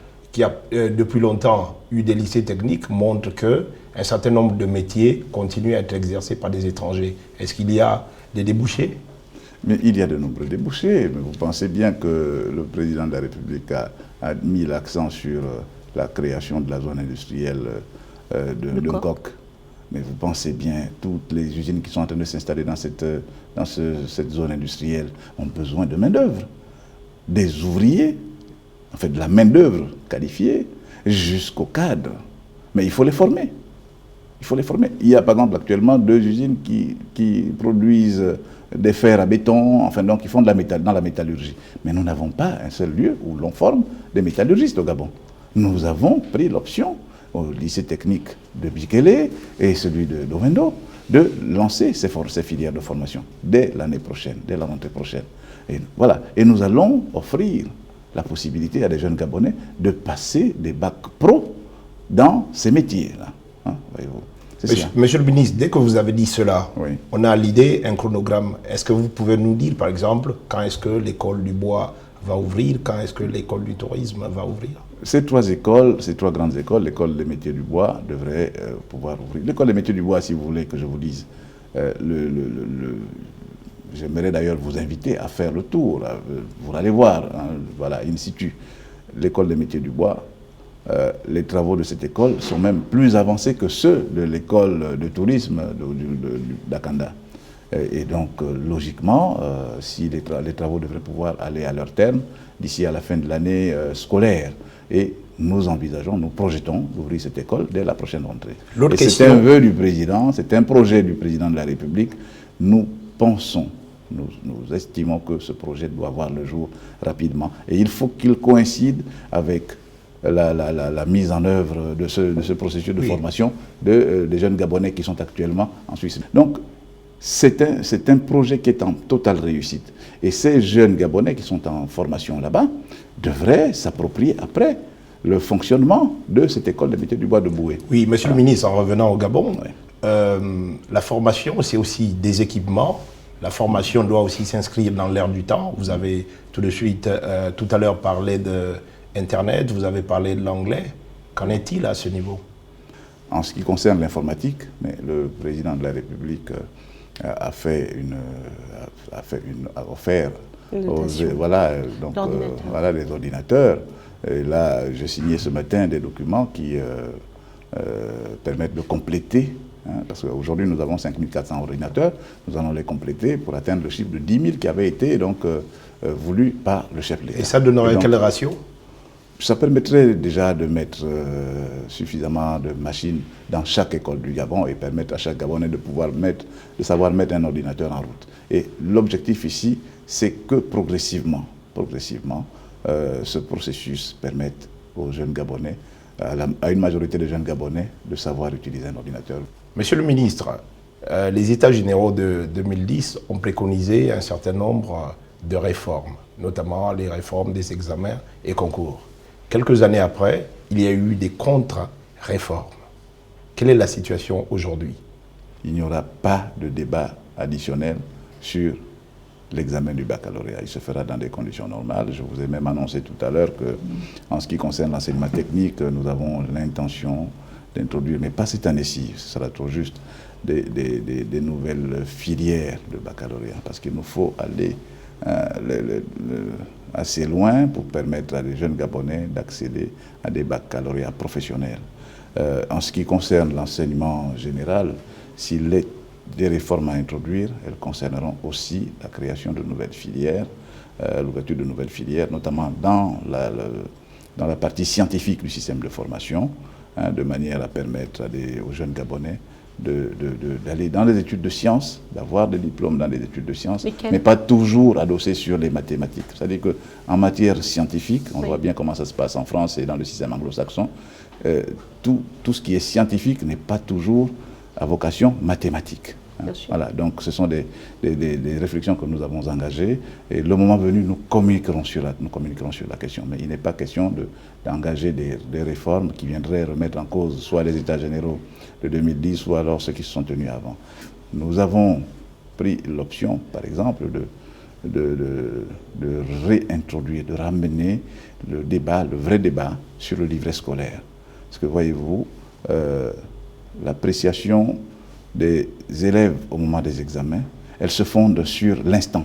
depuis longtemps eu des lycées techniques, montre qu'un certain nombre de métiers continuent à être exercés par des étrangers. Est-ce qu'il y a des débouchés? Mais il y a de nombreux débouchés. Mais vous pensez bien que le président de la République a mis l'accent sur la création de la zone industrielle de Coq. Mais vous pensez bien, toutes les usines qui sont en train de s'installer dans cette zone industrielle ont besoin de main-d'œuvre, des ouvriers, en fait de la main-d'œuvre qualifiée, jusqu'au cadre. Mais il faut les former. Il faut les former. Il y a par exemple actuellement 2 usines qui produisent des fers à béton, enfin donc ils font dans la métallurgie. Mais nous n'avons pas un seul lieu où l'on forme des métallurgistes au Gabon. Nous avons pris l'option au lycée technique de Bikele et celui de Dovendo de lancer ces filières de formation dès l'année prochaine, dès la rentrée prochaine. Et voilà. Et nous allons offrir la possibilité à des jeunes Gabonais de passer des bacs pro dans ces métiers-là. Hein, Monsieur le ministre, dès que vous avez dit cela, oui, on a à l'idée un chronogramme. Est-ce que vous pouvez nous dire, par exemple, quand est-ce que l'école du bois va ouvrir, quand est-ce que l'école du tourisme va ouvrir? Ces 3 grandes écoles, l'école des métiers du bois devrait pouvoir ouvrir. L'école des métiers du bois, si vous voulez que je vous dise, j'aimerais d'ailleurs vous inviter à faire le tour. Là, vous allez voir, hein, voilà, in situ, l'école des métiers du bois. Les travaux de cette école sont même plus avancés que ceux de l'école de tourisme d'Akanda. Et donc, logiquement, si les travaux devraient pouvoir aller à leur terme d'ici à la fin de l'année scolaire. Et nous envisageons, nous projetons d'ouvrir cette école dès la prochaine rentrée. C'est un vœu du président, c'est un projet du président de la République. Nous pensons, nous estimons que ce projet doit voir le jour rapidement. Et il faut qu'il coïncide avec la mise en œuvre de ce processus de formation des jeunes Gabonais qui sont actuellement en Suisse. Donc, c'est un projet qui est en totale réussite. Et ces jeunes Gabonais qui sont en formation là-bas devraient s'approprier après le fonctionnement de cette école des métiers du bois de Boué. Oui, monsieur le ministre, en revenant au Gabon, la formation, c'est aussi des équipements. La formation doit aussi s'inscrire dans l'air du temps. Vous avez tout à l'heure parlé d'Internet, vous avez parlé de l'anglais. Qu'en est-il à ce niveau? En ce qui concerne l'informatique, le président de la République a offert les ordinateurs. Et là, j'ai signé ce matin des documents qui permettent de compléter, hein, parce qu'aujourd'hui nous avons 5400 ordinateurs, nous allons les compléter pour atteindre le chiffre de 10 000 qui avait été donc voulu par le chef de l'État. Et ça donnerait quelle ratio? Ça permettrait déjà de mettre suffisamment de machines dans chaque école du Gabon et permettre à chaque Gabonais de savoir mettre un ordinateur en route. Et l'objectif ici, c'est que progressivement, ce processus permette aux jeunes Gabonais, à une majorité de jeunes Gabonais, de savoir utiliser un ordinateur. Monsieur le ministre, les États généraux de 2010 ont préconisé un certain nombre de réformes, notamment les réformes des examens et concours. Quelques années après, il y a eu des contre-réformes. Quelle est la situation aujourd'hui? Il n'y aura pas de débat additionnel sur l'examen du baccalauréat. Il se fera dans des conditions normales. Je vous ai même annoncé tout à l'heure qu'en ce qui concerne l'enseignement technique, nous avons l'intention d'introduire, mais pas cette année-ci, ce sera trop juste, des nouvelles filières de baccalauréat, parce qu'il nous faut aller assez loin pour permettre à des jeunes Gabonais d'accéder à des baccalauréats professionnels. En ce qui concerne l'enseignement général, s'il est des réformes à introduire, elles concerneront aussi la création de nouvelles filières, l'ouverture de nouvelles filières, notamment dans la partie scientifique du système de formation, de manière à permettre aux jeunes Gabonais d'aller dans les études de sciences, d'avoir des diplômes dans les études de sciences, mais pas toujours adossés sur les mathématiques. C'est-à-dire qu'en matière scientifique, on voit bien comment ça se passe en France et dans le système anglo-saxon, tout ce qui est scientifique n'est pas toujours à vocation mathématique. Voilà, donc ce sont des réflexions que nous avons engagées et le moment venu, nous communiquerons sur la question. Mais il n'est pas question d'engager des réformes qui viendraient remettre en cause soit les États généraux de 2010, soit alors ceux qui se sont tenus avant. Nous avons pris l'option, par exemple, de réintroduire, de ramener le vrai débat sur le livret scolaire. Parce que voyez-vous, l'appréciation des élèves au moment des examens, elles se fondent sur l'instant.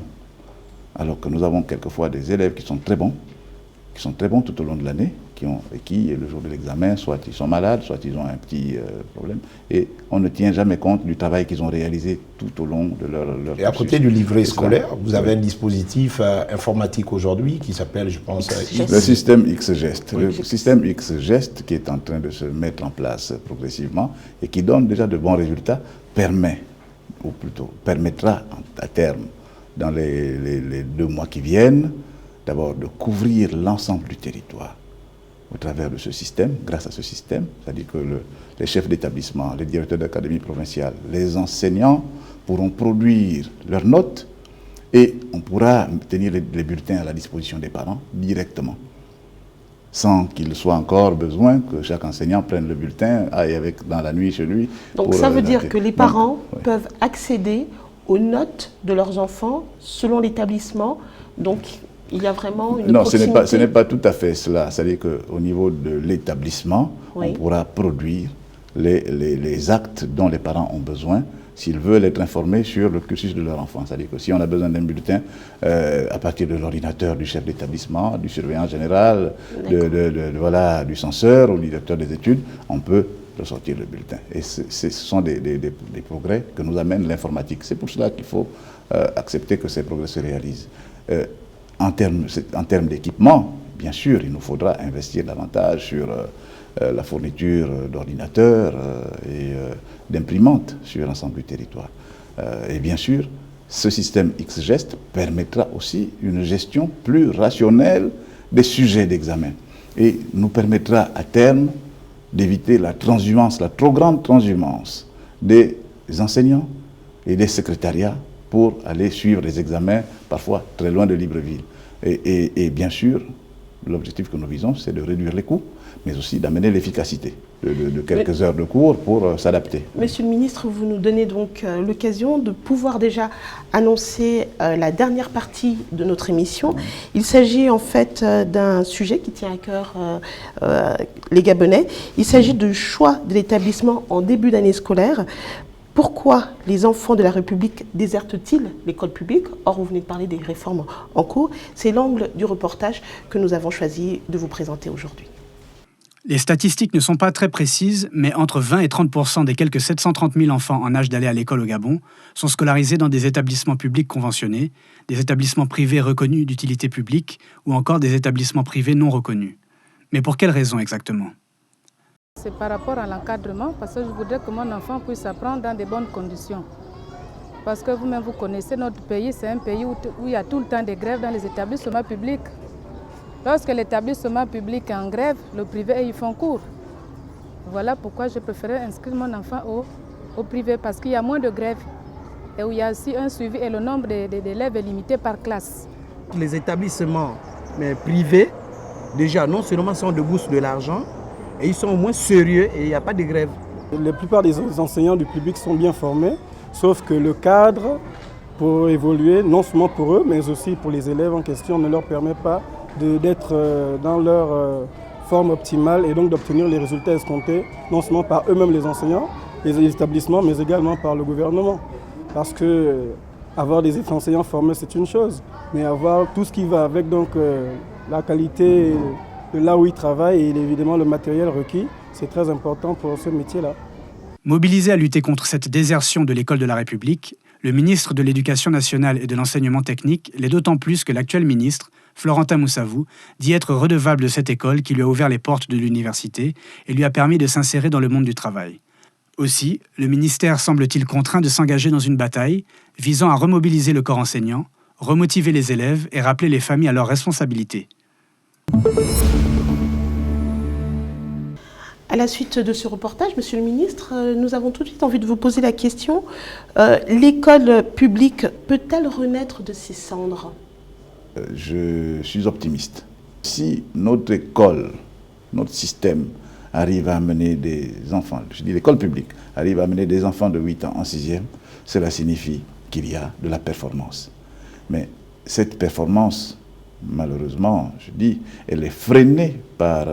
Alors que nous avons quelquefois des élèves qui sont très bons tout au long de l'année, et qui, le jour de l'examen, soit ils sont malades, soit ils ont un petit problème, et on ne tient jamais compte du travail qu'ils ont réalisé tout au long de leur Et à côté du livret scolaire, vous avez un dispositif informatique aujourd'hui qui s'appelle, je pense, le système X-Gest. Le système X-Gest qui est en train de se mettre en place progressivement et qui donne déjà de bons résultats, permettra à terme, dans les 2 mois qui viennent, d'abord de couvrir l'ensemble du territoire au travers de ce système, grâce à ce système, c'est-à-dire que les chefs d'établissement, les directeurs d'académie provinciale, les enseignants pourront produire leurs notes et on pourra tenir les bulletins à la disposition des parents directement, sans qu'il soit encore besoin que chaque enseignant prenne le bulletin, aille dans la nuit chez lui. Donc ça veut dire que les parents peuvent accéder aux notes de leurs enfants selon l'établissement, donc il y a vraiment une proximité. Non, ce n'est pas tout à fait cela. C'est-à-dire qu'au niveau de l'établissement, on pourra produire les actes dont les parents ont besoin s'ils veulent être informés sur le cursus de leur enfant. C'est-à-dire que si on a besoin d'un bulletin à partir de l'ordinateur du chef d'établissement, du surveillant général, du censeur ou du directeur des études, on peut ressortir le bulletin. Et ce sont des progrès que nous amène l'informatique. C'est pour cela qu'il faut accepter que ces progrès se réalisent. En termes d'équipement, bien sûr, il nous faudra investir davantage sur la fourniture d'ordinateurs et d'imprimantes sur l'ensemble du territoire. Et bien sûr, ce système X-Gest permettra aussi une gestion plus rationnelle des sujets d'examen et nous permettra à terme d'éviter la transhumance, la trop grande transhumance des enseignants et des secrétariats pour aller suivre les examens, parfois très loin de Libreville. Et bien sûr, l'objectif que nous visons, c'est de réduire les coûts, mais aussi d'amener l'efficacité de quelques heures de cours pour s'adapter. Monsieur le ministre, vous nous donnez donc l'occasion de pouvoir déjà annoncer la dernière partie de notre émission. Il s'agit en fait d'un sujet qui tient à cœur les Gabonais. Il s'agit du choix de l'établissement en début d'année scolaire. Pourquoi les enfants de la République désertent-ils l'école publique? Or, vous venez de parler des réformes en cours. C'est l'angle du reportage que nous avons choisi de vous présenter aujourd'hui. Les statistiques ne sont pas très précises, mais entre 20 et 30% des quelques 730 000 enfants en âge d'aller à l'école au Gabon sont scolarisés dans des établissements publics conventionnés, des établissements privés reconnus d'utilité publique ou encore des établissements privés non reconnus. Mais pour quelles raisons exactement ? C'est par rapport à l'encadrement, parce que je voudrais que mon enfant puisse apprendre dans de bonnes conditions. Parce que vous-même, vous connaissez notre pays, c'est un pays où il y a tout le temps des grèves dans les établissements publics. Lorsque l'établissement public est en grève, le privé, ils font cours. Voilà pourquoi je préférais inscrire mon enfant au privé, parce qu'il y a moins de grèves et où il y a aussi un suivi et le nombre d'élèves est limité par classe. Les établissements privés, déjà, non seulement sont de bourse de l'argent, et ils sont au moins sérieux et il n'y a pas de grève. La plupart des enseignants du public sont bien formés, sauf que le cadre pour évoluer, non seulement pour eux, mais aussi pour les élèves en question, ne leur permet pas d'être dans leur forme optimale et donc d'obtenir les résultats escomptés, non seulement par eux-mêmes les enseignants, les établissements, mais également par le gouvernement. Parce que avoir des enseignants formés, c'est une chose, mais avoir tout ce qui va avec, donc la qualité de là où ils travaillent et évidemment le matériel requis, c'est très important pour ce métier-là. Mobilisé à lutter contre cette désertion de l'école de la République, le ministre de l'Éducation nationale et de l'enseignement technique l'est d'autant plus que l'actuel ministre, Florentin Moussavou, dit être redevable de cette école qui lui a ouvert les portes de l'université et lui a permis de s'insérer dans le monde du travail. Aussi, le ministère semble-t-il contraint de s'engager dans une bataille visant à remobiliser le corps enseignant, remotiver les élèves et rappeler les familles à leurs responsabilités. À la suite de ce reportage, Monsieur le ministre, nous avons tout de suite envie de vous poser la question. L'école publique peut-elle renaître de ses cendres ? Je suis optimiste. Si notre école, notre système arrive à amener des enfants, je dis l'école publique, arrive à amener des enfants de 8 ans en 6e, cela signifie qu'il y a de la performance. Mais cette performance, malheureusement, je dis, elle est freinée par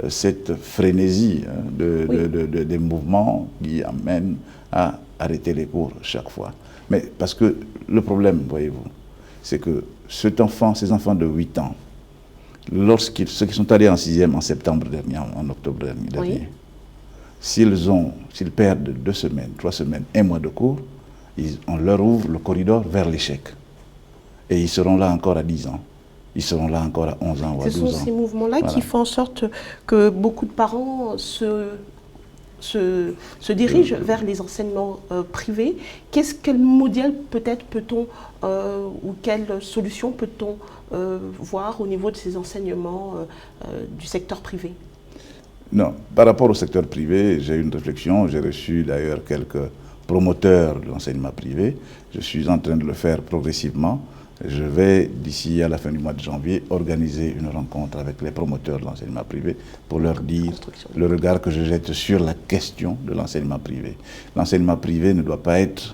cette frénésie des mouvements qui amènent à arrêter les cours chaque fois. Mais parce que le problème, voyez-vous, c'est que ces enfants de 8 ans, ceux qui sont allés en 6e en septembre dernier, en octobre dernier, oui, s'ils perdent 2 semaines, 3 semaines, 1 mois de cours, on leur ouvre le corridor vers l'échec. Et ils seront là encore à 10 ans. Ils seront là encore à 11 ans ou à 12 ans. Ce sont ces mouvements-là qui font en sorte que beaucoup de parents se dirigent vers les enseignements privés. Quel modèle peut-être peut-on, ou quelle solution peut-on voir au niveau de ces enseignements du secteur privé? Non, par rapport au secteur privé, j'ai une réflexion. J'ai reçu d'ailleurs quelques promoteurs de l'enseignement privé. Je suis en train de le faire progressivement. Je vais, d'ici à la fin du mois de janvier, organiser une rencontre avec les promoteurs de l'enseignement privé pour leur dire le regard que je jette sur la question de l'enseignement privé. L'enseignement privé ne doit pas être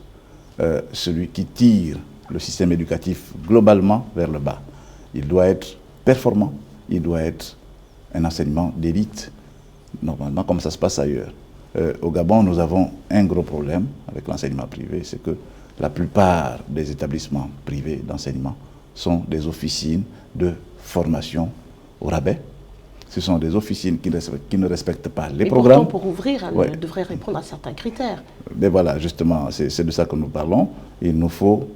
celui qui tire le système éducatif globalement vers le bas. Il doit être performant, il doit être un enseignement d'élite, normalement comme ça se passe ailleurs. Au Gabon, nous avons un gros problème avec l'enseignement privé, c'est que la plupart des établissements privés d'enseignement sont des officines de formation au rabais. Ce sont des officines qui ne respectent pas les programmes. Pourtant, pour ouvrir, elles devraient répondre à certains critères. Mais voilà, justement, c'est de ça que nous parlons. Il nous faut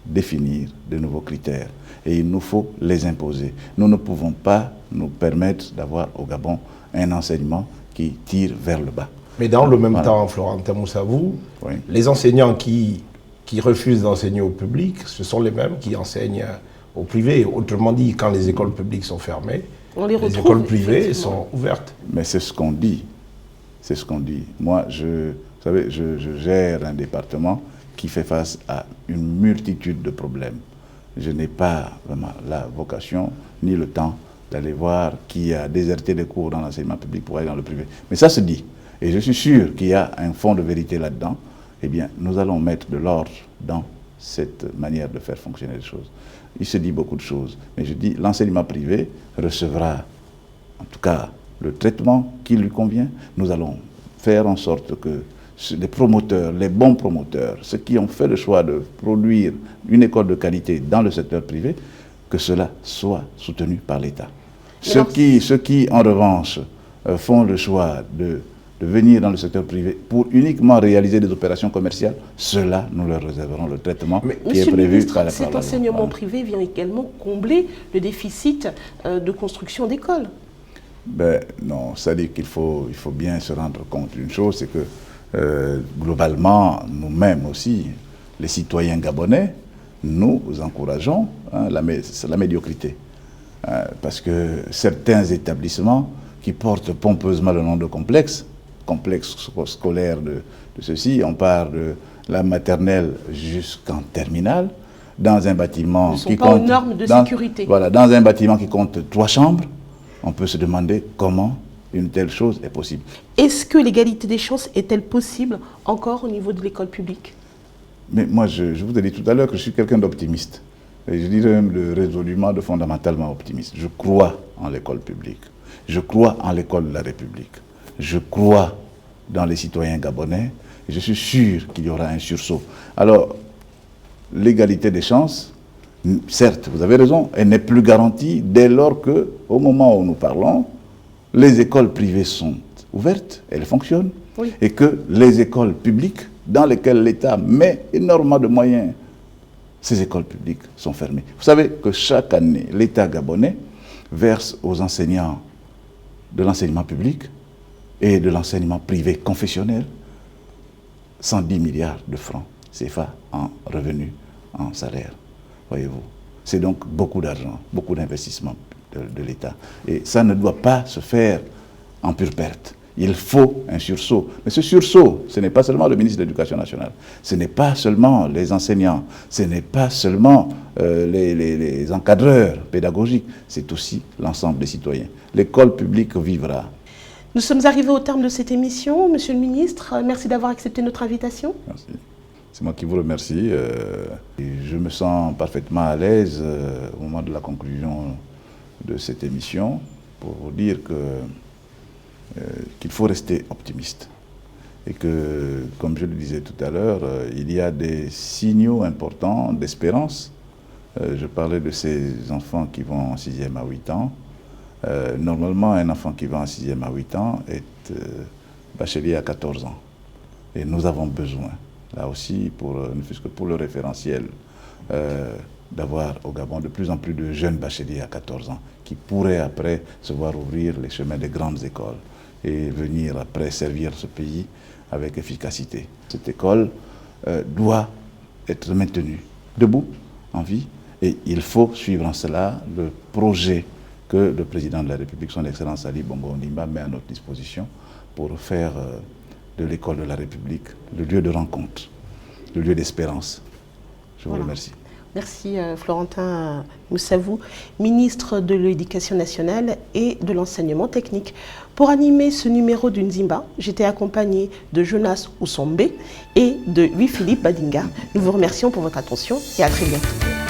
définir de nouveaux critères et il nous faut les imposer. Nous ne pouvons pas nous permettre d'avoir au Gabon un enseignement qui tire vers le bas. Mais dans le même temps, Florentin Moussavou, les enseignants qui refusent d'enseigner au public, ce sont les mêmes qui enseignent au privé. Autrement dit, quand les écoles publiques sont fermées, les écoles privées sont ouvertes. Mais c'est ce qu'on dit. C'est ce qu'on dit. Moi, vous savez, je gère un département qui fait face à une multitude de problèmes. Je n'ai pas vraiment la vocation ni le temps d'aller voir qui a déserté des cours dans l'enseignement public pour aller dans le privé. Mais ça se dit. Et je suis sûr qu'il y a un fond de vérité là-dedans. Eh bien, nous allons mettre de l'ordre dans cette manière de faire fonctionner les choses. Il se dit beaucoup de choses, mais je dis l'enseignement privé recevra, en tout cas, le traitement qui lui convient. Nous allons faire en sorte que les promoteurs, les bons promoteurs, ceux qui ont fait le choix de produire une école de qualité dans le secteur privé, que cela soit soutenu par l'État. Ceux qui, en revanche, font le choix de venir dans le secteur privé pour uniquement réaliser des opérations commerciales, cela, nous leur réserverons le traitement qui est prévu par la loi. Cet enseignement privé vient également combler le déficit de construction d'écoles. Non, c'est-à-dire qu'il faut bien se rendre compte d'une chose, c'est que globalement, nous-mêmes aussi, les citoyens gabonais, nous encourageons la médiocrité. Parce que certains établissements qui portent pompeusement le nom de complexe scolaire de ceci, on part de la maternelle jusqu'en terminale, dans un bâtiment qui compte... aux normes de sécurité. Voilà, dans un bâtiment qui compte 3 chambres, on peut se demander comment une telle chose est possible. Est-ce que l'égalité des chances est-elle possible encore au niveau de l'école publique? Mais moi, je vous ai dit tout à l'heure que je suis quelqu'un d'optimiste. Et je dirais même résolument, fondamentalement optimiste. Je crois en l'école publique. Je crois en l'école de la République. Je crois dans les citoyens gabonais. Et je suis sûr qu'il y aura un sursaut. Alors, l'égalité des chances, certes, vous avez raison, elle n'est plus garantie dès lors que, au moment où nous parlons, les écoles privées sont ouvertes, elles fonctionnent, oui, et que les écoles publiques, dans lesquelles l'État met énormément de moyens, ces écoles publiques sont fermées. Vous savez que chaque année, l'État gabonais verse aux enseignants de l'enseignement public et de l'enseignement privé confessionnel 110 milliards de francs CFA en revenus, en salaire. Voyez-vous, c'est donc beaucoup d'argent, beaucoup d'investissement de l'État. Et ça ne doit pas se faire en pure perte. Il faut un sursaut. Mais ce sursaut, ce n'est pas seulement le ministre de l'Éducation nationale, ce n'est pas seulement les enseignants, ce n'est pas seulement les encadreurs pédagogiques, c'est aussi l'ensemble des citoyens. L'école publique vivra. Nous sommes arrivés au terme de cette émission. Monsieur le ministre, merci d'avoir accepté notre invitation. Merci. C'est moi qui vous remercie. Et je me sens parfaitement à l'aise au moment de la conclusion de cette émission pour vous dire qu'il faut rester optimiste et que, comme je le disais tout à l'heure, il y a des signaux importants d'espérance. Je parlais de ces enfants qui vont en 6e à 8 ans. Normalement, un enfant qui va en 6e à 8 ans est bachelier à 14 ans. Et nous avons besoin, là aussi, ne fût-ce que pour le référentiel, d'avoir au Gabon de plus en plus de jeunes bacheliers à 14 ans qui pourraient après se voir ouvrir les chemins des grandes écoles et venir après servir ce pays avec efficacité. Cette école doit être maintenue debout, en vie, et il faut suivre en cela le projet que le président de la République, son Excellence Ali Bongo Ondimba, met à notre disposition pour faire de l'école de la République le lieu de rencontre, le lieu d'espérance. Je vous remercie. Merci Florentin Moussavou, ministre de l'Éducation nationale et de l'enseignement technique. Pour animer ce numéro du Nzimba, j'étais accompagné de Jonas Oussombe et de Louis-Philippe Badinga. Nous vous remercions pour votre attention et à très bientôt.